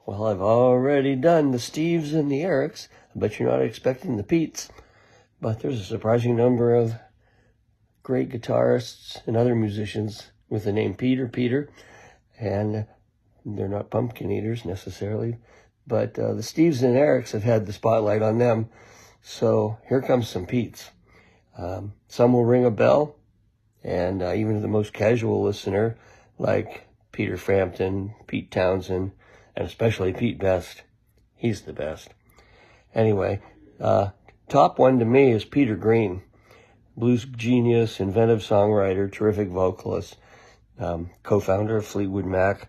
Well, I've already done the Steves and the Erics. I bet you're not expecting the Petes. But there's a surprising number of great guitarists and other musicians with the name Peter, and they're not pumpkin eaters necessarily. But the Steves and Erics have had the spotlight on them. So here comes some Petes. Some will ring a bell, and even the most casual listener, like Peter Frampton, Pete Townsend, and especially Pete Best. He's the best. Anyway, top one to me is Peter Green. Blues genius, inventive songwriter, terrific vocalist, co-founder of Fleetwood Mac.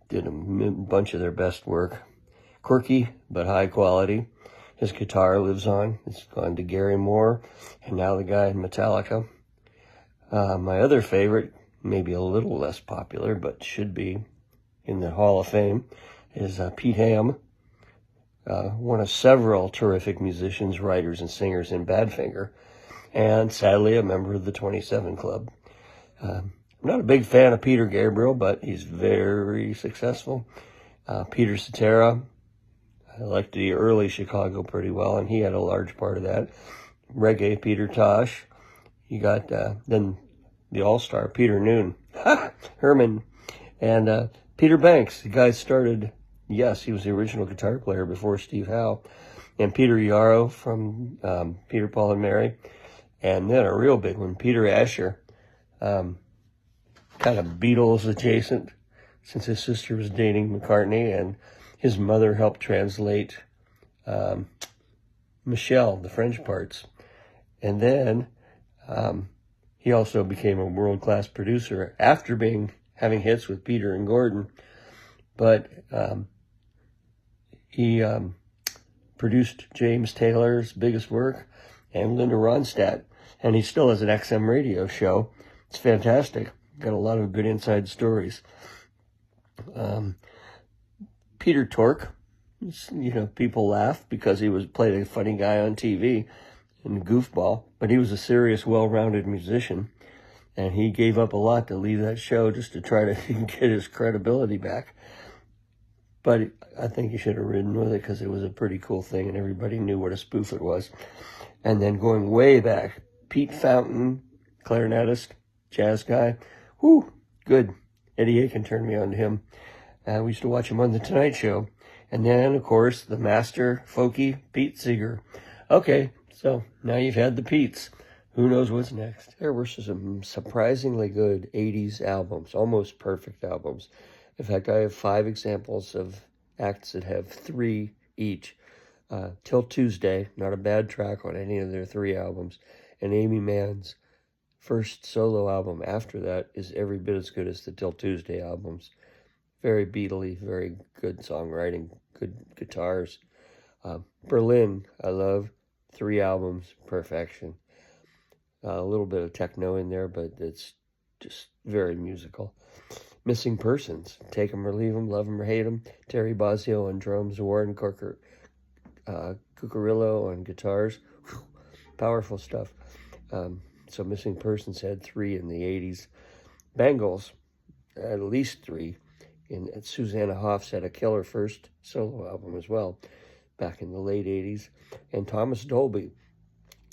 Did a bunch of their best work. Quirky, but high quality. His guitar lives on. It's gone to Gary Moore, and now the guy in Metallica. My other favorite, maybe a little less popular, but should be in the Hall of Fame, is Pete Ham, one of several terrific musicians, writers, and singers in Badfinger, and sadly a member of the 27 Club. I'm not a big fan of Peter Gabriel, but he's very successful. Peter Cetera, I liked the early Chicago pretty well, and he had a large part of that. Reggae Peter Tosh. You got then the all-star Peter Noon, Herman, and Peter Banks. The guy started, yes, he was the original guitar player before Steve Howe, and Peter Yarrow from Peter, Paul, and Mary. And then a real big one, Peter Asher, kind of Beatles adjacent, since his sister was dating McCartney, and his mother helped translate Michel, the French parts. And then he also became a world-class producer after having hits with Peter and Gordon. But he produced James Taylor's biggest work and Linda Ronstadt. And he still has an XM radio show. It's fantastic. Got a lot of good inside stories. Peter Tork, people laugh because he played a funny guy on TV and goofball, but he was a serious, well-rounded musician, and he gave up a lot to leave that show just to try to get his credibility back. But I think he should have ridden with it because it was a pretty cool thing, and everybody knew what a spoof it was. And then going way back, Pete Fountain, clarinetist, jazz guy. Whoo, good. Eddie Aiken turned me on to him. We used to watch him on The Tonight Show. And then, of course, the master folkie, Pete Seeger. Okay, so now you've had the Petes. Who knows what's next? There were some surprisingly good 80s albums, almost perfect albums. In fact, I have 5 examples of acts that have 3 each. Till Tuesday, not a bad track on any of their 3 albums. And Amy Mann's first solo album after that is every bit as good as the Till Tuesday albums. Very Beatley, very good songwriting, good guitars. Berlin, I love. 3 albums, perfection. A little bit of techno in there, but it's just very musical. Missing Persons, Take 'Em or Leave 'Em, Love 'Em or Hate 'Em. Terry Bozzio on drums, Warren Cucurullo on guitars. Whew, powerful stuff. So Missing Persons had 3 in the 80s. Bangles, at least 3. And Susanna Hoffs had a killer first solo album as well, back in the late 80s. And Thomas Dolby,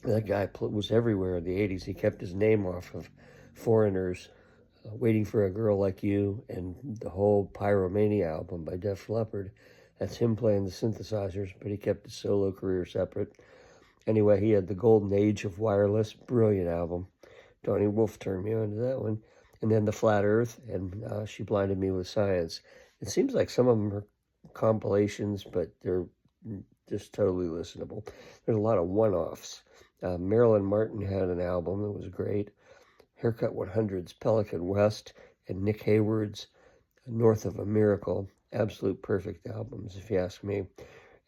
that guy was everywhere in the 80s. He kept his name off of Foreigners, Waiting for a Girl Like You, and the whole Pyromania album by Def Leppard. That's him playing the synthesizers, but he kept his solo career separate. Anyway, he had the Golden Age of Wireless, brilliant album. Donnie Wolf turned me on to that one. And then The Flat Earth, and She Blinded Me with Science. It seems like some of them are compilations, but they're just totally listenable. There's a lot of one-offs. Marilyn Martin had an album that was great. Haircut 100's Pelican West, and Nick Hayward's North of a Miracle. Absolute perfect albums, if you ask me.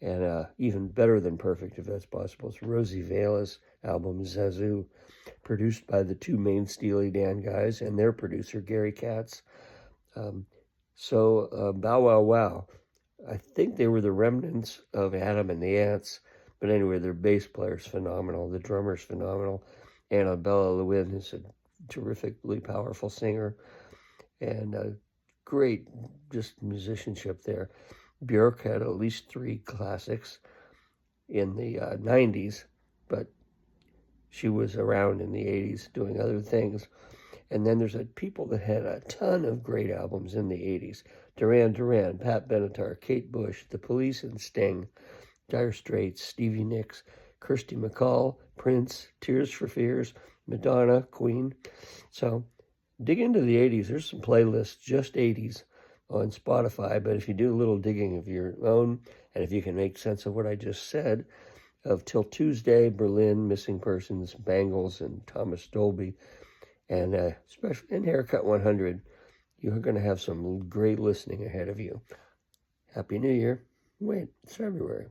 And even better than perfect, if that's possible, it's Rosie Vela's album, Zazu, produced by the 2 main Steely Dan guys and their producer, Gary Katz. Bow Wow Wow, I think they were the remnants of Adam and the Ants, but anyway, their bass player's phenomenal, the drummer's phenomenal. Annabella Lewin is a terrifically powerful singer, and great just musicianship there. Björk had at least 3 classics in the 90s, but she was around in the 80s doing other things. And then there's people that had a ton of great albums in the 80s. Duran Duran, Pat Benatar, Kate Bush, The Police and Sting, Dire Straits, Stevie Nicks, Kirsty MacColl, Prince, Tears for Fears, Madonna, Queen. So dig into the 80s. There's some playlists, just 80s, on Spotify. But if you do a little digging of your own, and if you can make sense of what I just said, of Till Tuesday, Berlin, Missing Persons, Bangles, and Thomas Dolby, and Haircut 100, you're going to have some great listening ahead of you. Happy New Year. Wait, it's February.